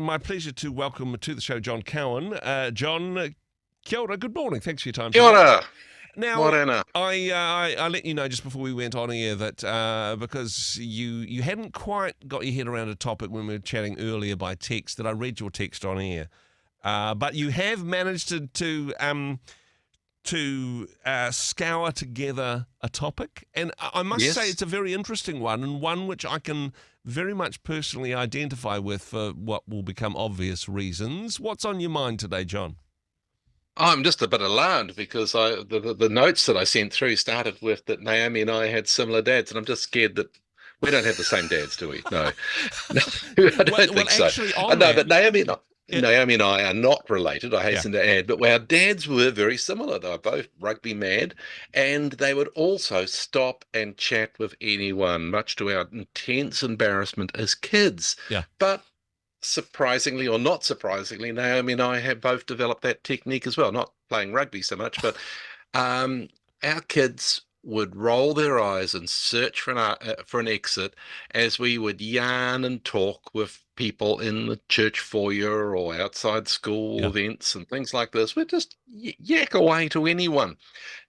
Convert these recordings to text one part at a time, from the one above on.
my pleasure to welcome to the show John Cowan. John, kia ora, good morning. Thanks for your time Kia today. ora, Now, morena. I let you know just before we went on air that because you hadn't quite got your head around a topic when we were chatting earlier by text, that I read your text on air, but you have managed to scour together a topic, and I must say Yes, it's a very interesting one, and one which I can very much personally identify with for what will become obvious reasons. What's on your mind today, John? I'm just a bit alarmed because the notes that I sent through started with that Naomi and I had similar dads, and I'm just scared that we don't have the same dads, do we? No, no, I don't Well, think so. actually, on No, that, but it, Naomi and I are not related, I yeah, hasten to add, but our dads were very similar. They were both rugby mad, and they would also stop and chat with anyone, much to our intense embarrassment as kids. yeah, But surprisingly or not surprisingly, Naomi and I have both developed that technique as well. Not playing rugby so much, but um, our kids would roll their eyes and search for an exit as we would yarn and talk with people in the church foyer or outside school yeah. events and things like this. We'd just yak away to anyone,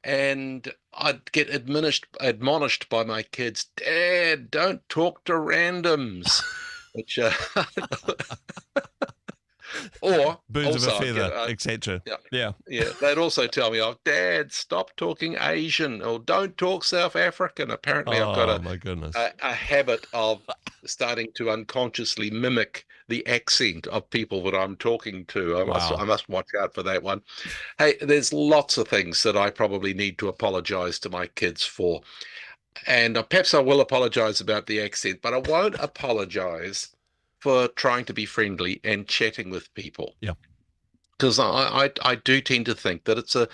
and I'd get admonished by my kids, Dad, don't talk to randoms. Which or Birds of a also I'd get feather, etc. yeah, Yeah. yeah, they'd also tell me, oh, Dad, stop talking Asian or don't talk South African. Apparently I've got Oh my goodness. a habit of starting to unconsciously mimic the accent of people that I'm talking to. I Wow. must watch out for that one. Hey, there's lots of things that I probably need to apologize to my kids for. And perhaps I will apologize about the accent, but I won't apologize for trying to be friendly and chatting with people, Yeah. because I do tend to think that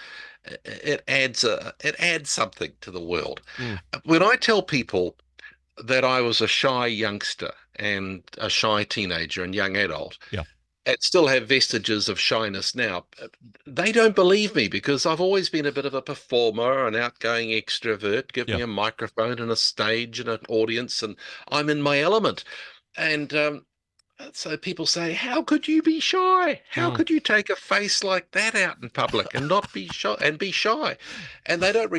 it adds something to the world. Mm. When I tell people that I was a shy youngster and a shy teenager and young adult, Yeah. and still have vestiges of shyness now, they don't believe me because I've always been a bit of a performer, an outgoing extrovert. Give Yeah. me a microphone and a stage and an audience, and I'm in my element. And so people say, how could you be shy? How Mm. could you take a face like that out in public and not be shy and be shy? And they don't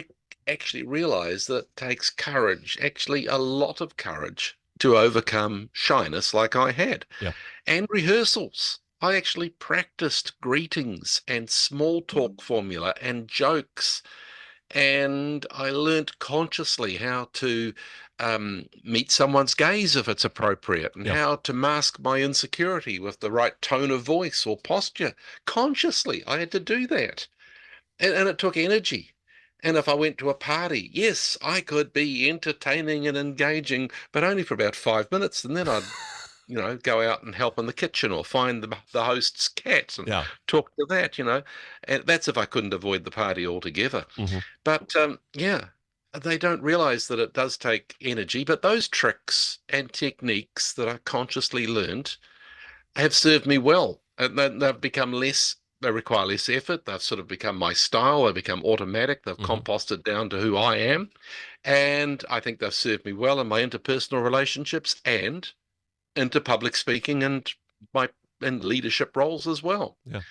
actually realize that it takes courage, actually a lot of courage, to overcome shyness like I had. Yeah. And rehearsals. I actually practiced greetings and small talk formula and jokes, and I learnt consciously how to meet someone's gaze if it's appropriate, and Yeah. how to mask my insecurity with the right tone of voice or posture. Consciously, I had to do that. And it took energy. And if I went to a party, yes, I could be entertaining and engaging, but only for about 5 minutes. And then I'd go out and help in the kitchen or find the host's cat and Yeah. talk to that, And that's if I couldn't avoid the party altogether. Hmm. But yeah, they don't realize that it does take energy. But those tricks and techniques that I consciously learned have served me well. And they've become less, they require less effort. They've sort of become my style. They've become automatic. They've Hmm. composted down to who I am. And I think they've served me well in my interpersonal relationships and into public speaking and my and leadership roles as well. Yeah.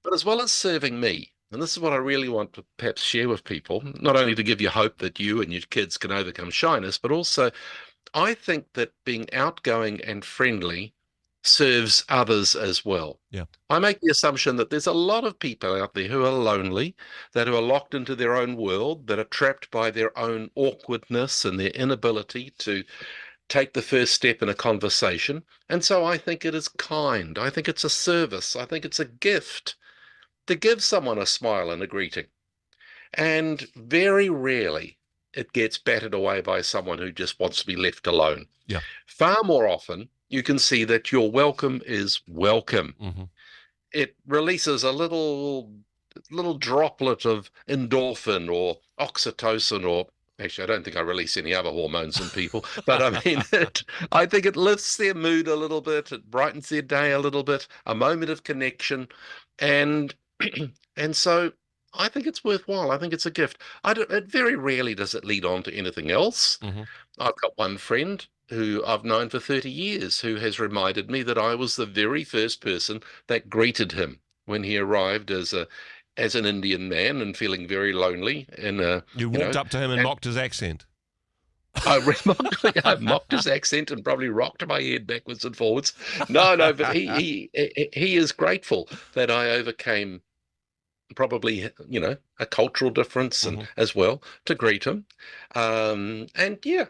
But as well as serving me, and this is what I really want to perhaps share with people, not only to give you hope that you and your kids can overcome shyness, but also I think that being outgoing and friendly serves others as well. Yeah. I make the assumption that there's a lot of people out there who are lonely, that who are locked into their own world, that are trapped by their own awkwardness and their inability to take the first step in a conversation. And so I think it is kind. I think it's a service. I think it's a gift to give someone a smile and a greeting. And very rarely it gets battered away by someone who just wants to be left alone. Yeah. Far more often, you can see that your welcome is welcome. Hmm. It releases a little droplet of endorphin or oxytocin, or actually I don't think I release any other hormones in people, but I mean I think it lifts their mood a little bit, it brightens their day a little bit, a moment of connection. And and so I think it's worthwhile. I think it's a gift. It very rarely does it lead on to anything else. Hmm. I've got one friend who I've known for 30 years who has reminded me that I was the very first person that greeted him when he arrived as an Indian man and feeling very lonely in a, You you walked know, up to him and and mocked his accent. I mocked his accent and probably rocked my head backwards and forwards. No, no, but he is grateful that I overcame probably, a cultural difference and Hmm. as well to greet him. And yeah,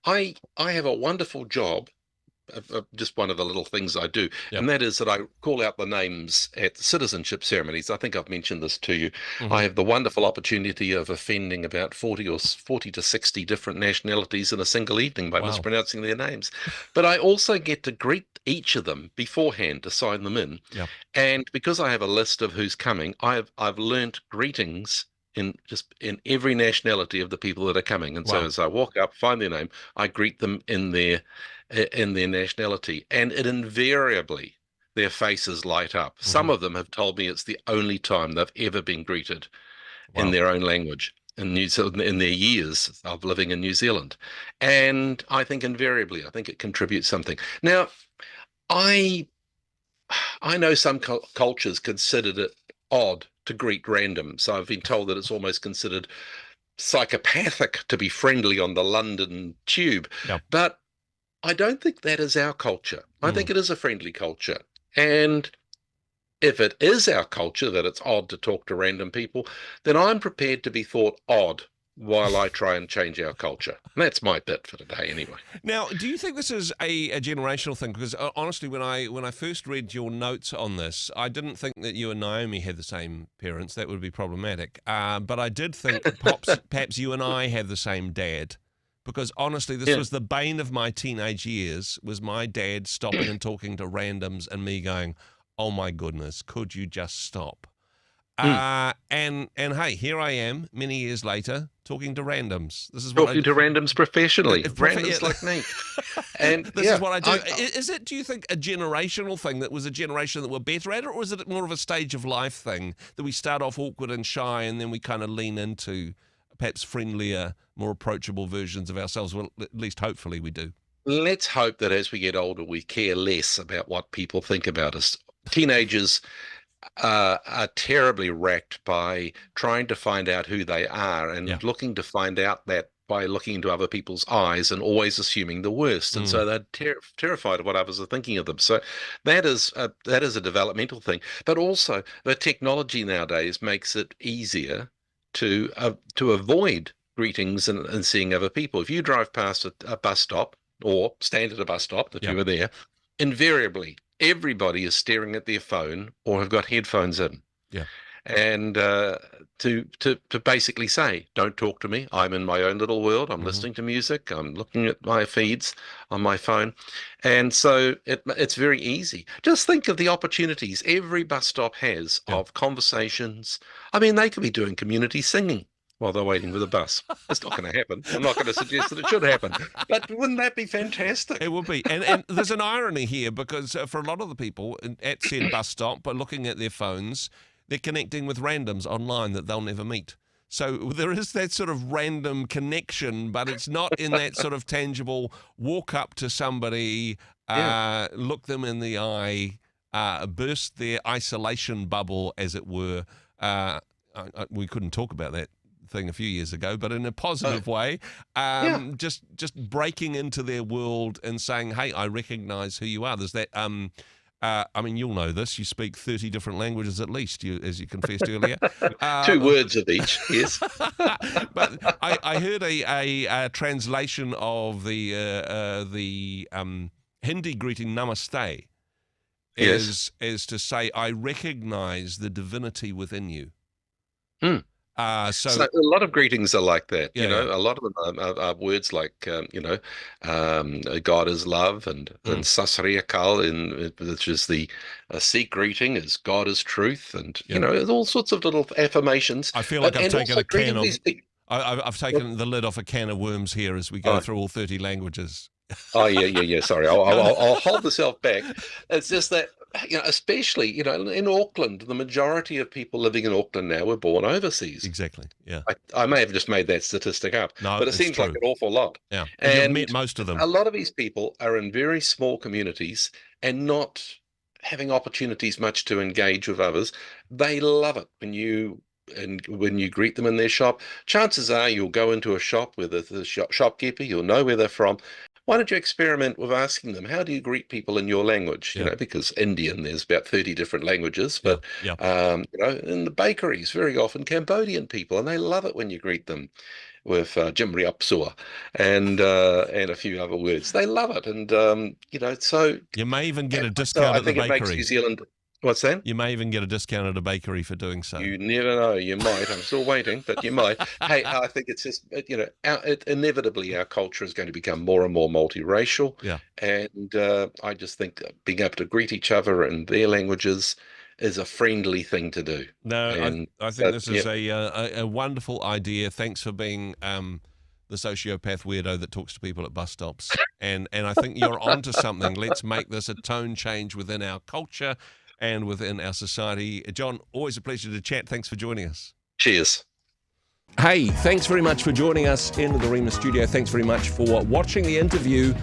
I have a wonderful job, just one of the little things I do, Yep. and that is that I call out the names at citizenship ceremonies. I think I've mentioned this to you. Hmm. I have the wonderful opportunity of offending about 40 to 60 different nationalities in a single evening by Wow. mispronouncing their names. But I also get to greet each of them beforehand to sign them in. Yep. And because I have a list of who's coming, I've learnt greetings in every nationality of the people that are coming. And so Wow. as I walk up, find their name, I greet them in their nationality, and it invariably their faces light up. Hmm. Some of them have told me it's the only time they've ever been greeted in Wow. their own language in New Zealand in their years of living in New Zealand. And I think invariably, I think it contributes something. Now, I I know some cultures considered it odd to greet randoms. I've been told that it's almost considered psychopathic to be friendly on the London tube. Yep. But I don't think that is our culture. I Mm. think it is a friendly culture. And if it is our culture that it's odd to talk to random people, then I'm prepared to be thought odd while I try and change our culture. And that's my bit for today, anyway. Now, do you think this is a generational thing? Because honestly, when I first read your notes on this, I didn't think that you and Naomi had the same parents. That would be problematic. But I did think perhaps you and I have the same dad. Because honestly, this Yeah. was the bane of my teenage years, was my dad stopping and talking to randoms and me going, oh my goodness, could you just stop? Mm. And hey, here I am many years later talking to randoms. This is what I Talking to randoms professionally, yeah. randoms like me. And This is yeah, what I do. Is it, do you think, a generational thing that was a generation that were better at it, or is it more of a stage of life thing that we start off awkward and shy and then we kind of lean into perhaps friendlier, more approachable versions of ourselves? Well, at least hopefully we do. let's hope that as we get older, we care less about what people think about us. Teenagers are terribly racked by trying to find out who they are Yeah. and looking to find out that by looking into other people's eyes and always assuming the worst. And Mm. so they're terrified of what others are thinking of them. So that is a developmental thing. But also the technology nowadays makes it easier to avoid greetings and seeing other people. If you drive past a bus stop or stand at a bus stop, if Yeah. you were there, invariably everybody is staring at their phone or have got headphones in, Yeah. and to basically say, "Don't talk to me. I'm in my own little world. I'm Hmm. listening to music. I'm looking at my feeds on my phone," and so it's very easy. Just think of the opportunities every bus stop has Yeah. of conversations. I mean, they could be doing community singing while they're waiting for the bus. It's not going to happen. I'm not going to suggest that it should happen, but wouldn't that be fantastic? It would be. And there's an irony here because for a lot of the people at said bus stop, by looking at their phones, they're connecting with randoms online that they'll never meet. So there is that sort of random connection, but it's not in that sort of tangible walk up to somebody, Yeah. look them in the eye, burst their isolation bubble, as it were. We couldn't talk about that thing a few years ago, but in a Oh, positive way, yeah. just breaking into their world and saying, "Hey, I recognise who you are." There's that. I mean, you'll know this. You speak 30 different languages at least, as you confessed earlier. Two Um, words of each. Yes. but I heard a translation of the Hindi greeting "Namaste" Yes. is to say, "I recognise the divinity within you." Hmm. So So a lot of greetings are like that. yeah, yeah. A lot of them are words like, God is love, and Mm. Sasriya Kal, which is the Sikh greeting, is God is truth, and Yeah. there's all sorts of little affirmations. I feel like But I've and taken also a can greeting of these people. I've taken the lid off a can of worms here as we go Oh, through all 30 languages. oh yeah, yeah, yeah. Sorry, No, no. I'll hold myself back. It's just that. especially, in Auckland, the majority of people living in Auckland now were born overseas. Exactly. Yeah. I may have just made that statistic up, No, but it it's seems like true. an awful lot. Yeah. And you've met And most of them. a lot of these people are in very small communities and not having opportunities much to engage with others. They love it when you greet them in their shop. Chances are you'll go into a shop with the shopkeeper, you'll know where they're from. Why don't you experiment with asking them, how do you greet people in your language? Yeah. Because Indian, there's about 30 different languages, Yeah. but Yeah. in the bakeries, very often Cambodian people, and they love it when you greet them with Jimri Apsua and a few other words. They love it, and so You may even get a so discount I at the think it makes New bakery. Zealand. What's that? You may even get a discount at a bakery for doing so. You never know. You might. I'm still waiting, but you might. Hey, I think it's just inevitably our culture is going to become more and more multiracial, Yeah. and I just think that being able to greet each other in their languages is a friendly thing to do. No, And I think but this yeah, is a wonderful idea. Thanks for being the sociopath weirdo that talks to people at bus stops. And I think you're onto something. Let's make this a tone change within our culture and within our society. John, always a pleasure to chat. Thanks for joining us. cheers. Hey, thanks very much for joining us in the Rhema studio. Thanks very much for watching the interview.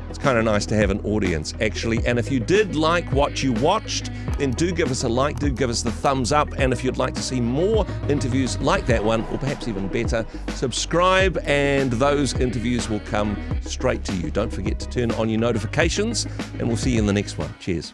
It's kind of nice to have an audience, actually. And if you did like what you watched, then do give us a like, do give us the thumbs up. And if you'd like to see more interviews like that one, or perhaps even better, subscribe and those interviews will come straight to you. Don't forget to turn on your notifications, and we'll see you in the next one. Cheers.